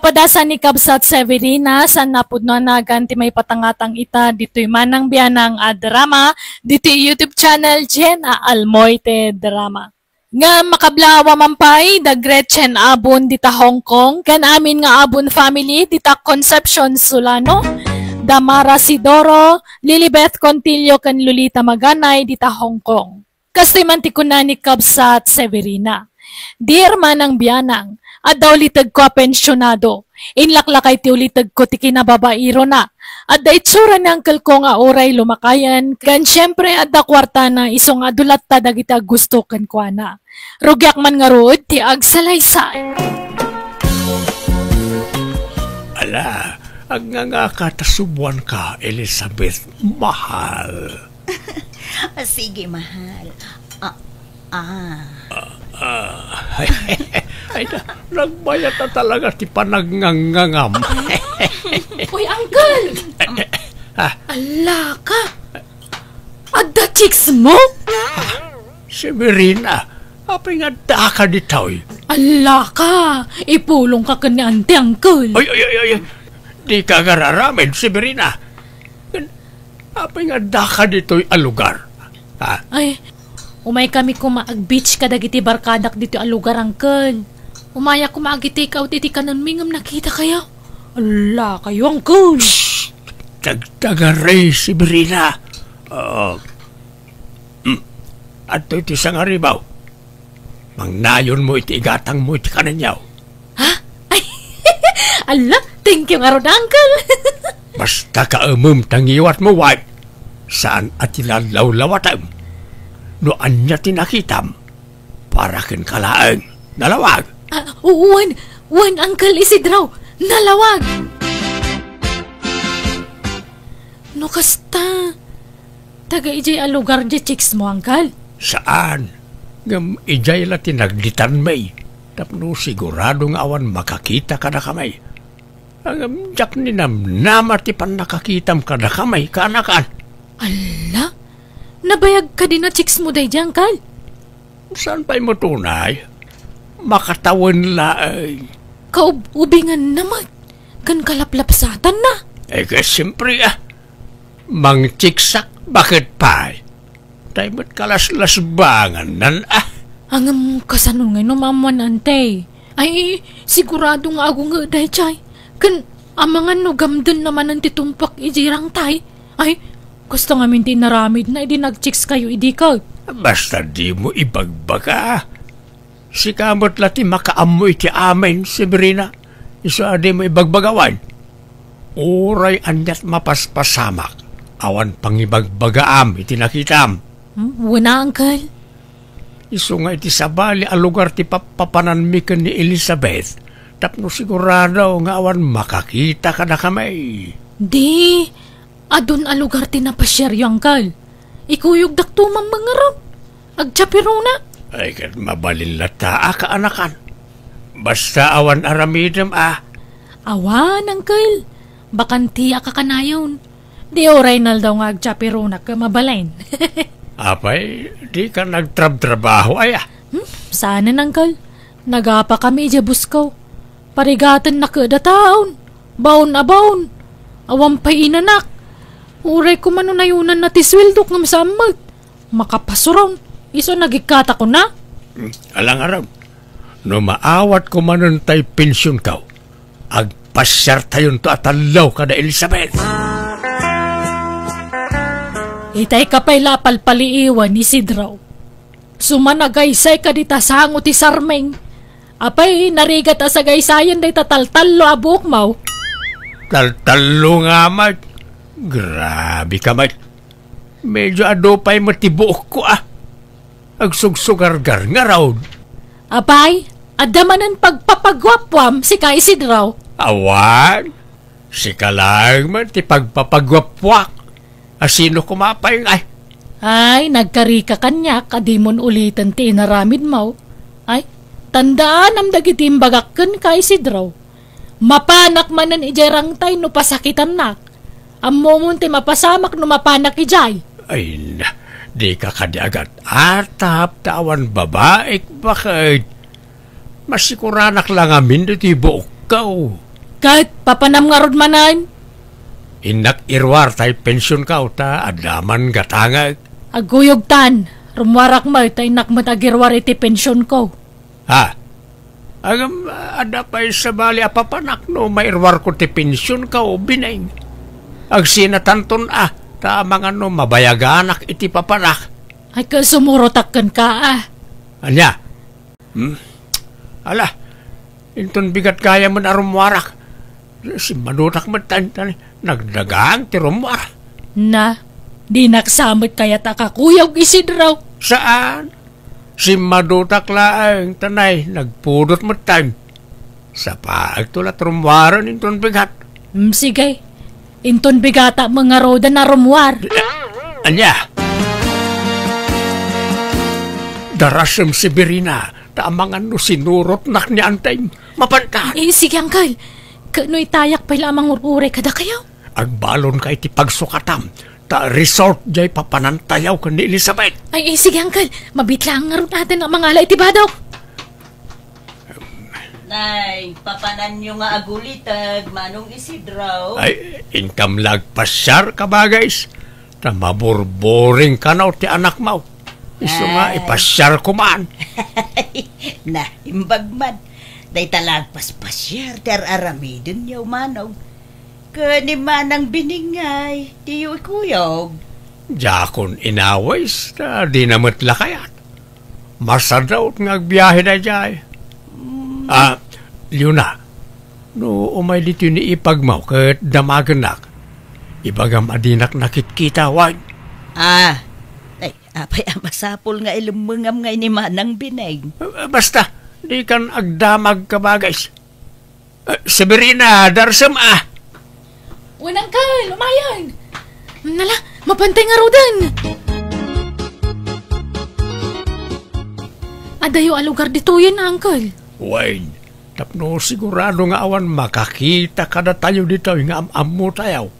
Mapadasan ni Kabsat Severina sa napudno na ganti may patangatang ita dito'y manang biyanang drama dito'y YouTube channel Jenna Almoite Drama. Nga makablawa mampay da Gretchen Abon dita Hong Kong, kan amin nga Abon family dita Concepcion Solano, Damara Sidoro, Lilibeth Contillo kan Lolita Maganay dita Hong Kong. Kastoy mantikuna ni Kabsat Severina. Dear manang biyanang, at daw litag ko pensyonado. Inlaklakay ti ulitag ko ti kinababairo na. At da itsura ni angkel ko nga oray lumakayan. Kan syempre at da kwarta na isong adulat ta dagiti gusto kan kwa na. Rugyak man nga rood ti agsalaysay. Ala, ang nga katasubuan ka, Elizabeth. Mahal. Sige, mahal. Ay, nagbayat na talaga ti panagnangangam. Uy, uncle! Ala ka! Adda chicks mo? Severina, apay nga da ka ditoy. Ala ka! Ipulong ka ni ante, uncle. Ay, di ka gararamin, Severina. Apay nga da ka ditoy alugar. Ay, umay kami kumaag-beach ka dagiti barkadak dito a lugar, uncle. Umaya kumaag-take out iti kanon mingam nakita kayo. Ala kayo, uncle. Shhh! Tagtagaray, Severina. Ato iti sang aribaw. Mangnayon mo iti igatang mo iti kananyaw. Ha? Ay, ala, thank you nga ron, uncle. Basta kaamam tangiwat mo, wife. Saan at ilalawlawatam? No anya tinakitam, para ken kalaang nalawag. Wan, Uncle Isidro, nalawag. No kasta, taga ijay a lugar di chicks mo, Uncle. Saan? Ngam ijay la tinaglitan may, tapno sigurado nga awan makakita ka na kamay. Ang jak ni namnamati pan nakakitam ka na kamay, kanakan. Ala? Nabayag ka din na chicks mo day dyan, Uncle? Saan pa'y mo tunay? Makatawan laay. Kaubingan naman. Kan kalaplapsatan na. Kasi siyempre mang chiksak, bakit pa'y? Tayo mo't kalaslasbangan nan Hangam kasanong ngayon mamaman, ante. Ay, sigurado nga ako nga day chay. Kan amangan no gamdan naman ang titumpak ijirang tay. Ay, gusto nga minti naramid na nag-chicks kayo idikaw. Basta di mo ibagbaga. Si kamot lati makaamoy ti amin, Severina. Isa di mo ibagbagawan. Oray anyat mapaspasamak. Awan pang ibagbagaam iti nakitam. Wala, Uncle. Iso nga iti sabali ang lugar ti papananmikan ni Elizabeth. Tapno sigurado nga awan makakita ka na kamay. Di, adun a lugar tinapasyar yung, Uncle. Ikuyog daktumang mga ram. Agtsapiro na. Ay, kat mabalin lata kaanakan. Basta awan aramidam Awan, Uncle. Bakantiya ka kanayon. Di oray daw nga agtsapiro na ka mabalain. Apay, di ka nagtrab-trabaho Sana, Uncle. Nagapa kami jabus ko. Parigatan na kada taon. Baon. Awang pa'y inanak. Uray ko manunayunan na tiswildok ng masamag. Makapasuron. Iso nagikata ko na. Alang araw. No maawat ko manuntay pensyon ka. Agpasyar tayon to atalaw ka na Elizabeth. Itay ka pa'y lapal-paliiwan ni Sidraw. Sumanagaysay ka di tasango ti Sarmeng. Apay narigat asagaysayan day tataltalo abuk mau. Taltalo nga, mat. Grabe ka, mat. Medyo adopay matibuok ko, Agsugsugargar nga raw. Apay, adamanan pagpapagwapwam si Kay Sidraw. Awan. Si kalang ti pagpapagwapwak. Asino kumapay nga Ay, nagkarika kanya, kadimon ulitan ti inaramid mo. Ay, tandaan am dagiti imbagakken Kay Sidraw. Mapanak manan ijarang tay no pasakitan nak. Ammomon ti mapasamak no mapanak ijay. Ay na, di ka kadiagat. Atap tawan babaik bakit? Masikuranak lang amin dito buok ka. Kahit papanam nga rod manan. Inak irwar tay pensyon ka ta adaman gatangag. Aguyog tan. Rumwarak mo tay nakmat agirwar iti pensyon ko. Ha? Agam ada pa sa bali apapanak no mairwar ko ti pensyon ka o binay. Ag sinatanton ta mga no mabayaganak iti papanak. Ay ka sumurotakkan ka Anya? Ala, inton bigat kaya mo na rumwarak. Si manutak mo nagdagang ti rumwarak. Na, di naksamot kaya takakuyog Isidro. Saan? Si madutak laang tanay nagpudot mo time. Sa pagtulat rumwaran inton bigat. Sige, inton bigata mga roda na rumwar. Anya? Darasem si Berina, taamangan no sinurot nak ni antay, mapanta. Sige, Uncle. Kano'y tayak pa lamang urure kada kayo? Agbalon ka iti pagsukatam, ta resort jay papanantayaw ka ni Elizabeth. Sige, Uncle. Mabitlaan nga rin natin ang mga alay tibadaw. Nay, papanan nyo nga agulitag, Manong Isidro. Ay, income lag pasyar ka ba guys? Ta maburboring ka na ti anak mo. Iso nga ipasyar ko man. Na, imbagman. Day talag paspasyar, ter aramidon yaw Manong. Kani manang biningay, tiyo ikuyog. Jakon inaways, ta di namat lakayat. Masadaw nga agbiyahe na jay. Liuna, no umay dito ni ipagmaw kat damaganak. Ibagam adinak nakitkita, wag. Ay, apay amasapol nga ilumungam nga ni manang binay. Basta, di kan agdamag ka ba, guys. Severina, darsam Unang ka, lumayan. Nala, mapantay nga rodan. Adayo alugar dito yun, Uncle. Wayne, tapno sigurado nga awan makakita kada tayo dito nga am-am mo tayo.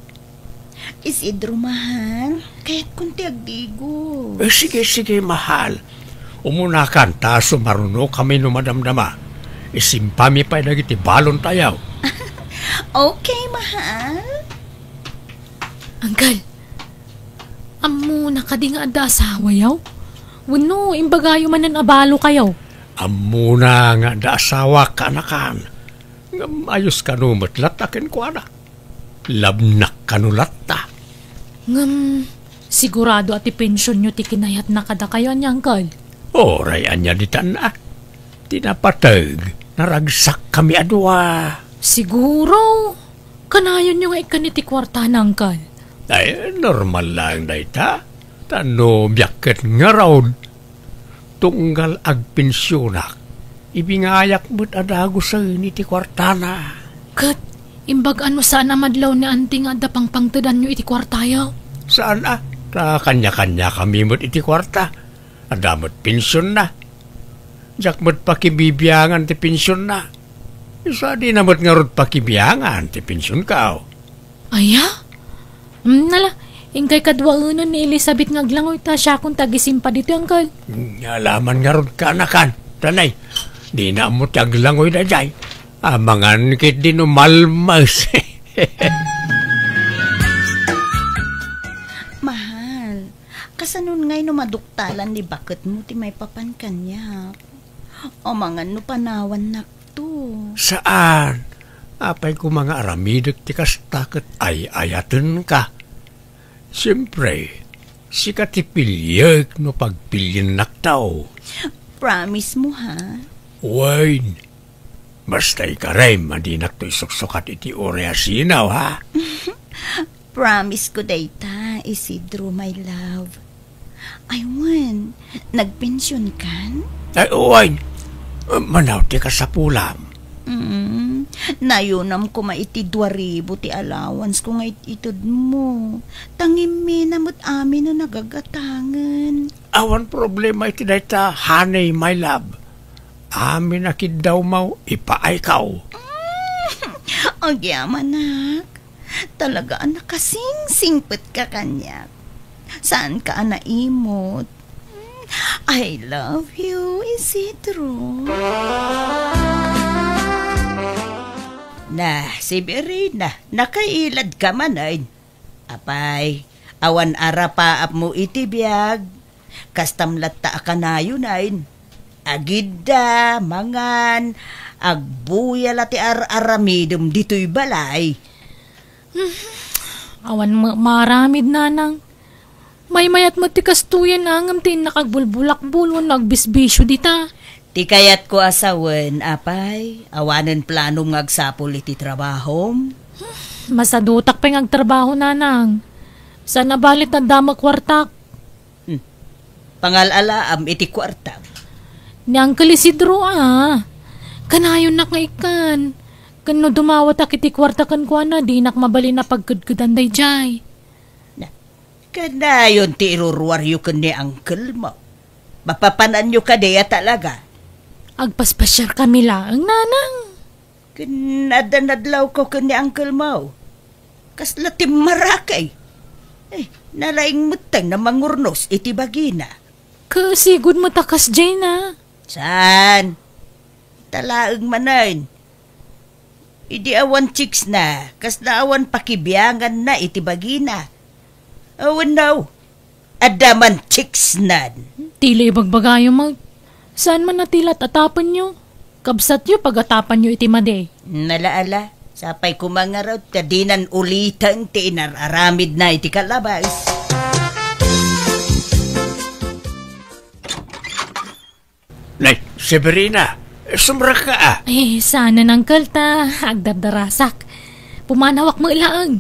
Isidro, mahal. Kaya't kunti agdigo. Sige, mahal. Umunakan, taso maruno kami numadamdama. Isimpami pa nagiti balon tayo. Okay, mahal. Uncle, amo nakadi nga ada asawa yaw? Wano, imbagayo man ang abalo kayo. Amuna nga da asawa ka nakan. Ayos ka numatlat akin ko ana. Labnak ka nulatta. Sigurado at ipensyon nyo ti kinayat na kada kayo niya, Uncle. Oray anya di na. Tinapatag. Naragsak kami adwa. Siguro. Kanayon nyo nga ikaniti kwarta na, Uncle. Ay, normal lang na ita. Tano biyaket nga raon. Tunggal agpensyonak. Ibingayak mo't adago sa iti kwartana. Kat, imbagaan mo saan na madlaw ni anting ada pang pangtadan nyo iti kwartayaw? Saan Ta kanya-kanya kami mo't iti kwarta. Adamot pensyon na. Jak mo't pakibibiyangan ti pensyon na. Isa di na mo't nga rod pakibiyangan ti pensyon ka. Aya? Nala, ingkay kadwaunan ni Elizabeth ngaglangoy ta siya kung tagisimpa dito, Uncle. Alaman nga rod ka nakan. Tanay, di na mo taglangoy na jay. Amangan kit di no malmas. Mahal, kasanon ngay no maduktalan ni bakit mo ti may papan kanya. O mga no panawan nakto. Saan? Apay ko mga aramidek ti kastakot ay ayaten ka. Siyempre, si katipiliyag no pagpilyin naktaw. Promise mo, ha? Wayne, basta ikaray madinak to isuksukat iti oreasinaw, ha? Promise ko dayta, Isidro, my love. Aywan, nagpensyon kan? Ay, Wayne, manaw ti ka sa pulam. Nayunam ko maiti 2,000 ti allowance ko nga itod mo. Tangim minamot amin no nagagatangan. Awan problema iti dayta, hanay, my love. Amin akid daw mau, ipaay kao. Ang yaman, nak. Talaga anak kasing-singpet ka kanya. Saan ka naimot? I love you, Isidro. Si Berina, nakailad ka man ay. Apay, awan ara pa ap mo itibiyag. Kastamlat ta akanayo na. Agida, mangan, agbuyal ati aramidum dito'y balay. Awan maramid nanang. May mayat mo ti kastuyan angam ti nakagbulbulakbul nagbisbisyo dita. Ti kayat ko asawen, apay, awanen plano ngagsapol iti trabahom. Masadutak pa ngagtrabaho nanang. Sana balit na dama kwartak. Pangalala am iti kwarta. Ni Uncle Isidro Kanayon nak nga ikan. Kano dumawat ak iti kwarta kan kwa na di nak mabali na pagkudkudan day jay. Kanayon ti irurwaryo ka ni Uncle mo. Mapapanan nyo ka deya talaga. Agpaspasyar kami lang, nanang. Kanadanadlaw ko ka ni Uncle mo. Kaslatim marakay. Nalaing mutang na mangurnos iti bagina. Kasigod mo takas jay na. Saan? Talaang manan. Idi awan chicks na. Kasla awan pakibiyangan na iti bagina. Awan now. Adaman chicks na. Tila ibagbagayo mag. Saan man natilat atapan nyo? Kabsat nyo pag-atapan nyo iti made. Nalaala. Sapay kumangaraw. Tadinan ulitan ti inararamid na iti kalabas. Nay, Severina, sumra ka Sana nang kalta. Agdardarasak. Pumanawak mo ilaang.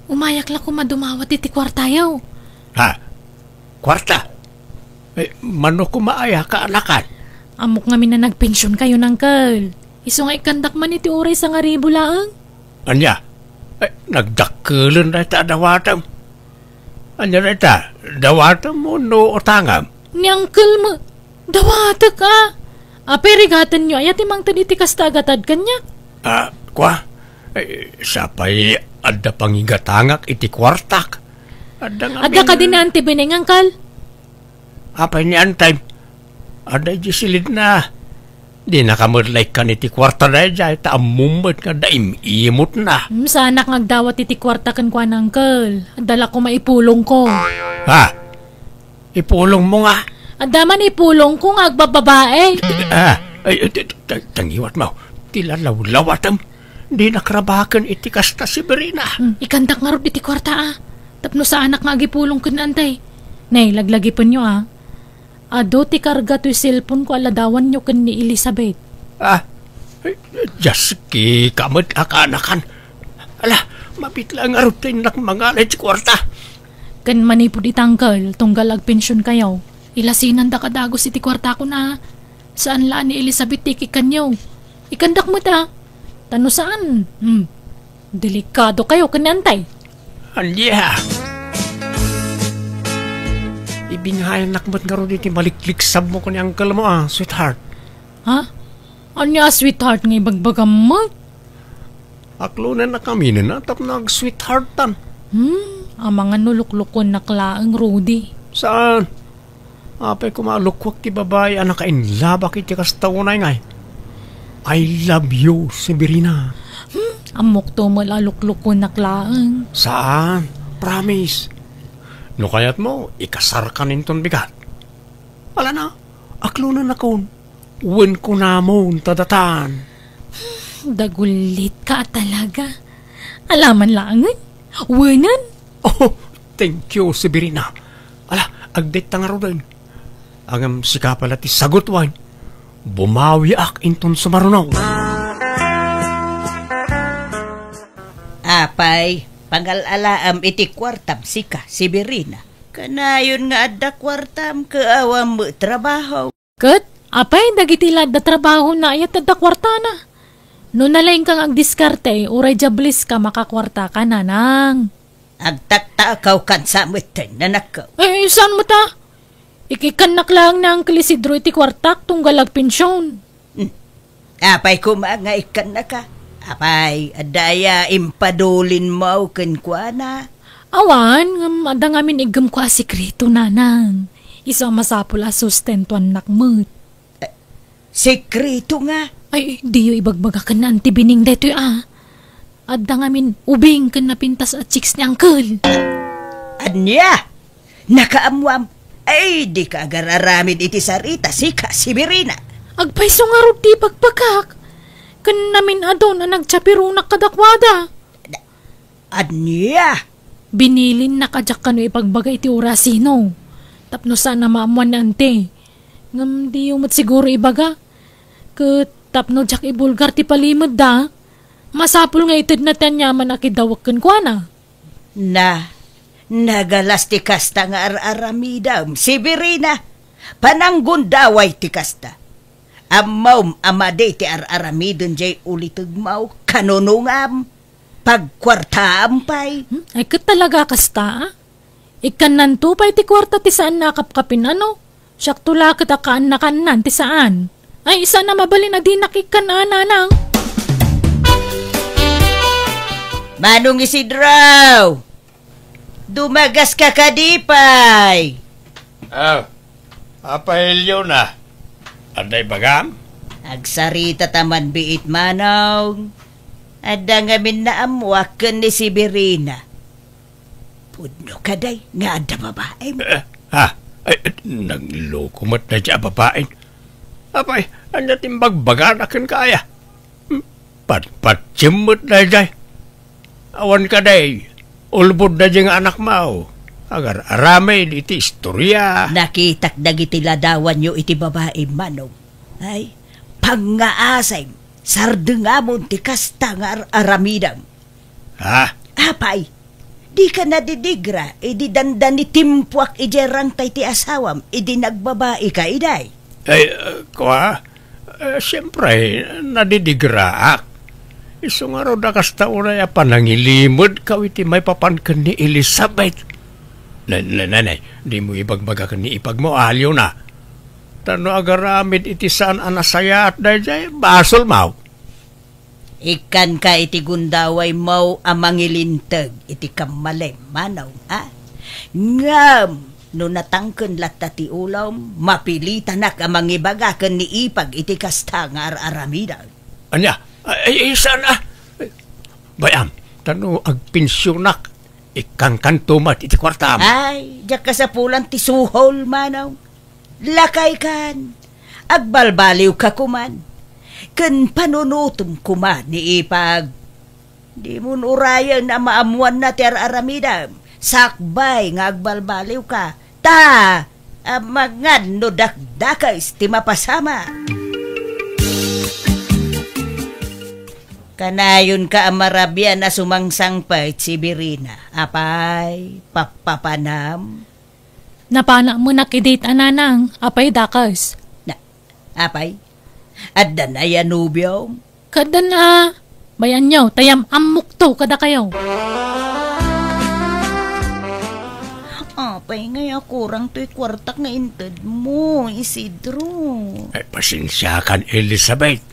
Umayak lang kumadumawat iti kwartayaw. Ha? Kwarta? Mano kumaaya ka anakan? Amok nga na nagpensyon kayo ng kal. Iso nga ikandak man iti oray sa nga ribo laang. Anya? Nagdakkelan na ita dawatam. Anya na ita, dawatam mo no otangam? Ni Uncle mo, dawata ka. Perigatan nyo, ayat imang taniti kastagatad kanya. Kwa? Sapay, adda pangigatangak iti kwartak. Adda ka din na antibining, Uncle? Apay ni antay. Ada jisilid na. Di nakamudlay ka niti kwarta na dyan. Taamumot ka daim-imot na. Sana ngagdawat iti kwarta kan kwa ng Uncle. Adala ko maipulong ko. Ha? Ipulong mo nga? Adaman ipulong ko ngagbababae. Tangiwat mo. Tilalawlawatam. Di nakrabakan iti kasta si Berina. Ikandak nga rin iti kwarta Tapno sa anak nga agipulong kan antay. Nay, laglagi pa nyo Ado ti karga to'y cellphone ko aladawan nyo kan ni Elizabeth. Jaski kamad akanakan. Ala, mapitlang arutin nak mangalay si kwarta. Kan manipod itangkal, tunggal agpensyon kayaw. Ilasinan da kadagos iti kwarta ko na. Saan laan ni Elizabeth tikikan nyo? Ikandak mo ta. Tano saan? Delikado kayo kanantay. Anya. Ibingayan nakmat nga rin iti malikliksab mo ko ni Uncle mo sweetheart. Ha? Anya sweetheart nga ibagbagam mo? Aklunan na kami na tap nag-sweetheartan. Ang mga nuluklukon na klaang Rudy. Saan? Apay kumalukwak ti babae anak kainlabak iti kastaunay ngay. I love you, Severina. Amok to malaluklukon na klaang. Saan? Promise. No kayat mo, ikasar ka ninton bigat. Wala na, aklunan na kon. Uwan ko na mo, tadatan. Dagulit ka talaga. Alaman langan? Wanan? Oh, thank you, Severina. Ala, agdit nga rin. Angam sikapal at isagot wine. Bumawi ak inton sumarunaw. Apay, pangalalaam iti kwartam sika, Severina. Kanayon nga adda kwartam kaawam mo trabaho. Kat, apay dagitilad da trabaho na ayat adda kwarta na. No nalaing kang agdiskarte, uray jablis ka makakwarta ka na nang. Agtaktakaw kan sa mutin na nakaw. Saan mo ta? Ikikanak lang ng Isidro iti kwartak tunggal agpensyon. Apay kumanga ikan na ka. Apay, adaya impadulin mo kenkwana. Awan, ada ngamin igam ko asikreto nanang. Isa masapula sustentuan nakmut. Sekreto nga. Ay, di yo ibagbaga ka na antibining deto'y Adda ngamin ubing kan napintas at chicks ni Uncle. Anya! Nakaamwam. Ay, di ka agararamid iti sarita sika si Birina. Agpaiso nga ro di pagpagak. Kan namin adon na nagtsapirunak kadakwada. Anya! Binilin na kadyak kano ipagbagay ti orasino. Tapno sana maamuan na ante. Ngam di umot siguro ibaga. Kat tapno jak ibulgar ti palimod da. Masapul nga itid na tanyaman akidawak kan kwa na. Nagalas ti kasta nga aramidam, si Birina, pananggundaway ti kasta. Amaw amade ti aramidon jay ulitugmaw, kanunungam, pagkwartaam pay. Ay kat talaga kasta, ikan nantupay ti kwarta ti saan nakapkapin ano, siyak tula kat akaan nakanan ti saan. Ay isa na mabalin na di nakikan ananang. Manong Isidro! Dumagas ka kadipay. Apahilyo na. Aday bagam? Agsarita taman biit manong. Ada ngamin na amwakan ni si Birina. Pudno ka day, nga ada babae mo. Nagloko mo't na siya babae. Apay, anya timbagbagan akin kaya. Patsimot na siya. Awan ka day. Ulbod na diyang anak mo. Agar aramay iti istorya. Nakitak dagiti ladawan nyo iti babae manong. Ay, pangaasay, sardengamon ti kasta nga aramidam. Ha? Apay, di ka nadidigra, idi dandan ni timpuak ijerang tay ti asawam, idi nagbabae ka iday. Ay, siyempre, nadidigraak. Iso nga ro da kasta unay panangilimod ka iti may papankan ni Elizabeth. Nanay, di mo ibagbaga ka ni ipag mo, alyo na. Tano agaramid iti saan anasaya at dahil basol mau. Ikan ka iti gundaway mau amangilintag iti kamalem manaw, ha? Ngam, no natangken latta ti ulam, mapilitan nak amangibagakan ni ipag iti kasta nga aramida. Anya? Ay, sana. Bayam, tano agpinsyonak. Ikang kantumat iti kwartam. Ay, diyak ka sa pulan ti suhol, manaw. Lakay kan. Agbalbaliw ka kuman. Kan panunutom kuman ni ipag. Di mo urayan na maamuan na ti aramidam. Sakbay nga agbalbaliw ka. Ta, amangad no dakdakais ti mapasama. Kanayon ka amarabya na sumangsangpay si Birina. Apay, papapanam. Napana mo nakidate ananang, apay dakas. Apay, adda na yanubyo. Kada na, bayan nyo, tayam amok to kada kayo. Apay, ngaya kurang to'y kwartak na inted mo, Isidro. Ay, pasensya kan Elizabeth.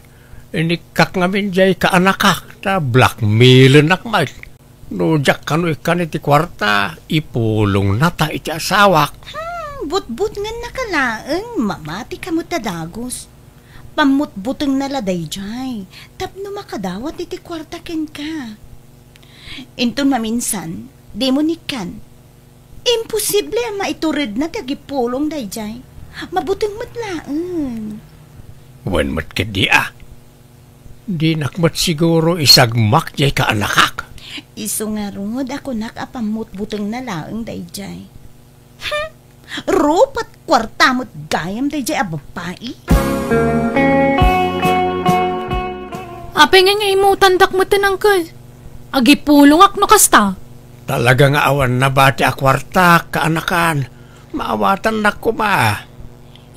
Inikak ngamin jay kaanakak ta blackmail nakmat. No jak kanu ikan iti kwarta ipulong nata iti asawak. But nga nakalaang mamati ka mo tadagos. Pamutbuteng naladay jay. Tapno makadawat iti kwarta ken ka. Inton maminsan, demonikan. Imposible ang maiturid na tagipulong day jay. Mabuteng matlaan. Wan mat kadi Di nakmat siguro isagmak jay kaanakak. Iso nga rungod ako nakapamutbuteng na laang dayjay. Rupat kwartamot gayam dayjay abapai. Apay nga imutan dakmatan Uncle. Agipulong ak no kasta. Talaga nga awan na bati akwarta kaanakan. Maawatan na kuma.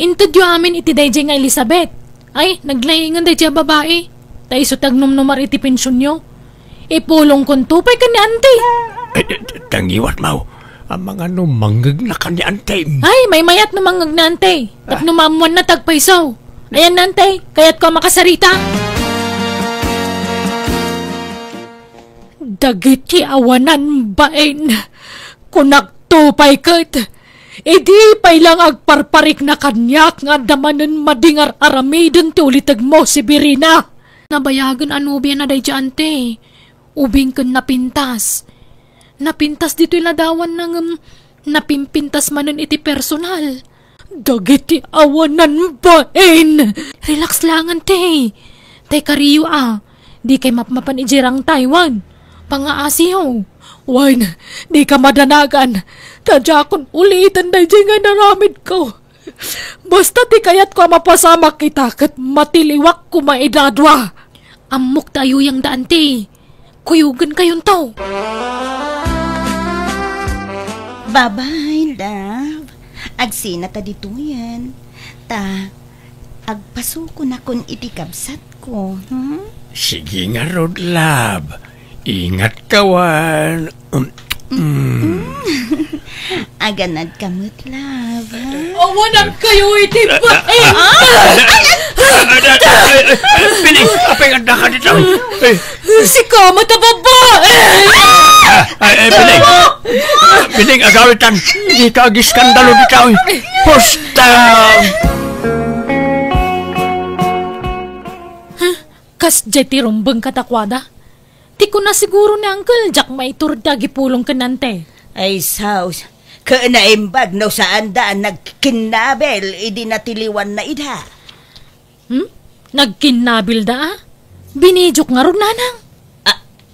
Intud yu amin iti dayjay nga Elizabeth. Ay, naglaingan dayjay babae. Tay so tagnumnumar iti pensyon nyo. Ipulong kong tupay ka ni ante. Tangiwat mau. Ang mga numanggag na ka ni ante. Ay, may mayat numanggag na ante. Tap numamuan na tagpaisaw. Ayan na ante, kaya't ko makasarita. Dagiti awanan bain. Kunak tupay kat. Di pa'y lang agparparik na kanyak nga damanan madingar aramidon ti ulitag mo si Birina. Nabayagan anubya na day dyan te. ubing kan napintas. Napintas dito'y ladawan ng napimpintas manon iti personal. Dagiti awanan bain. Relax langan te. Tay kariyo di kay mapmapan ijirang Taiwan. Pangaasiyaw. Wine, di ka madanagan. Tadya akong ulitan na nga naramid ko. Basta ti kayat ko mapasama kita kat matiliwak ko maidadwa. Amok tayo yung daan ti. Kuyugan kayon to. Bye-bye, love. Agsina ta dito yan. Agpasuko na kun itikabsat ko. Sige nga, Rod, love. Ingat kawan. Aganad kamot, love. Awanan kayo iti ba? Piling, apay ang daka dito. Si Kama ta babae! Piling. Piling, agawitan. Di ka agiskandalo dito. Pusta! Kas jeti rumbeng katakwada. Ti ko na siguro ni Uncle Jack maiturda gipulong kanante. Ay, saus. Kaanaimbag no saan daan nagkinabel idi natiliwan na ida. Nagkinabil da Binidjuk nga ron nanang.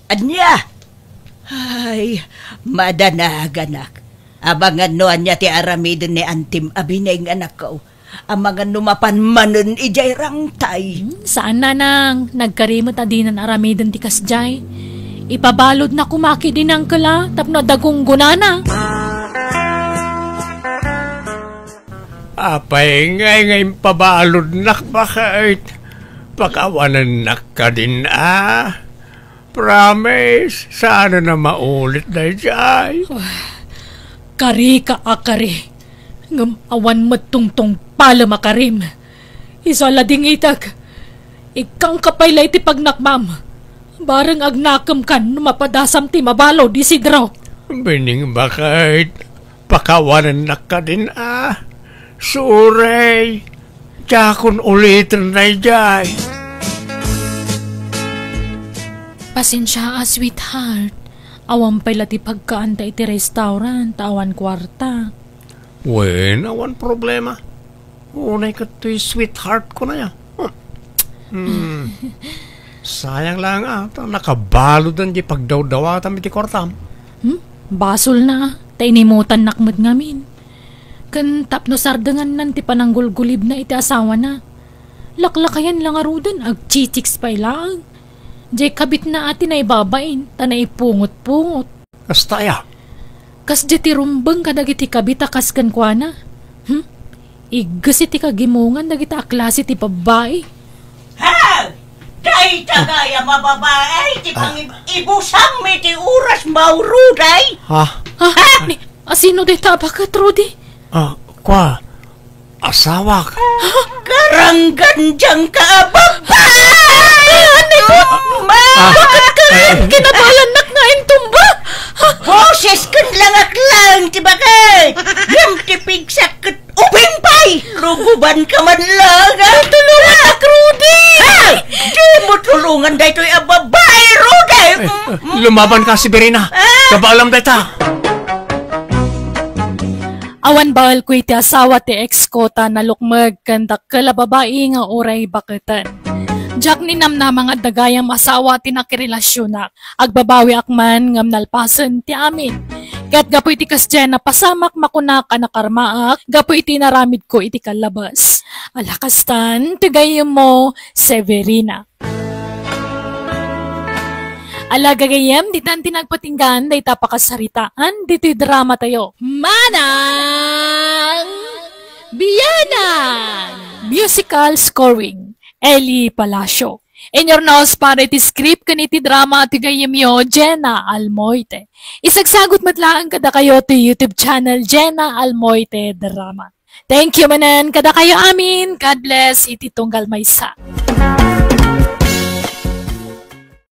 Anya? Ay, madanaganak. Abangan no anya ti aramidin ni Antim abinay ng anak ko. Amangan numapan manon ijay rangtay. Saan nanang? Nagkarimot adinan aramidin ti kasjay. Ipabalod na kumaki din ang kala tapno dagong gunana. Apay ngay pabalod nak bakit? Pakawanan nak ka din Promise, sana na maulit na jay. Kari ka akari. Ngam awan matungtong pala makarim. Isa lading itag. Ikang kapaylay ti pagnakmam. Barang agnakam kan mapadasam ti mabalo di sidro. Bining bakit? Pakawanan nak ka din Suray. Jakon ulitin na jay. Pasensya sweetheart. Awan pala ti pagkaantay ti restaurant, awan kwarta. Wen, awan problema. Unay ka to'y sweetheart ko na yan. Sayang lang nakabalo doon di pagdaw-dawatan ti kwartam. Basol na, tainimutan nakmad ngamin. Kan tapno sardangan nan ti pananggulgulib na iti asawa na. Laklakayan lang arudan, agchichiks pa ilang. Jay kabit na ati na ibabain, tanay pungot-pungot. Kasta ya? Kas jeti rumbeng kadagiti kabita kaskan kwa na. Igas iti kagimungan dagiti aklase ti babae. Ha! Day tagaya mababae, ti pang ibusam mi ti uras mauruday. Ha? Sino day tabakat, Rudy? Kwa? Asawa ka? Karanggan diyang kaababay! Bakit ka kinabalan naknain tumba? Boses kan langak-lang, ti bakit? Yung tipig sakit uping pay! Luguban ka man lang, tulungan na, Rudy! Di mo tulungan dahi to'y ababay, Rudy! Lumaban ka si Berina. Kabaalam dahi ta. Awan bahal ko iti asawa ti ex-kota na lukmag kandak kala babae nga oray bakatan. Jack ni namnamang at dagayang asawa ti nakirelasyon na. Agbabawi akman ngam nalpasan ti amin. Kaya't gapo iti kasdyan na pasamak makunak anakarmaak, gapo iti naramid ko iti kalabas. Alakastan, tigayem mo, Severina. Alagagayem, di tan tinagpatinggan, day tapakasaritaan, dito'y drama tayo. Manang Biyanang! Musical scoring, Eli Palacio. In your nose para iti script kaniti drama ti gayem yo, Jenna Almoite. Isagsagot matlaan kada kayo ti YouTube channel Jenna Almoite Drama. Thank you manan kada kayo amin. God bless iti tunggal maysa.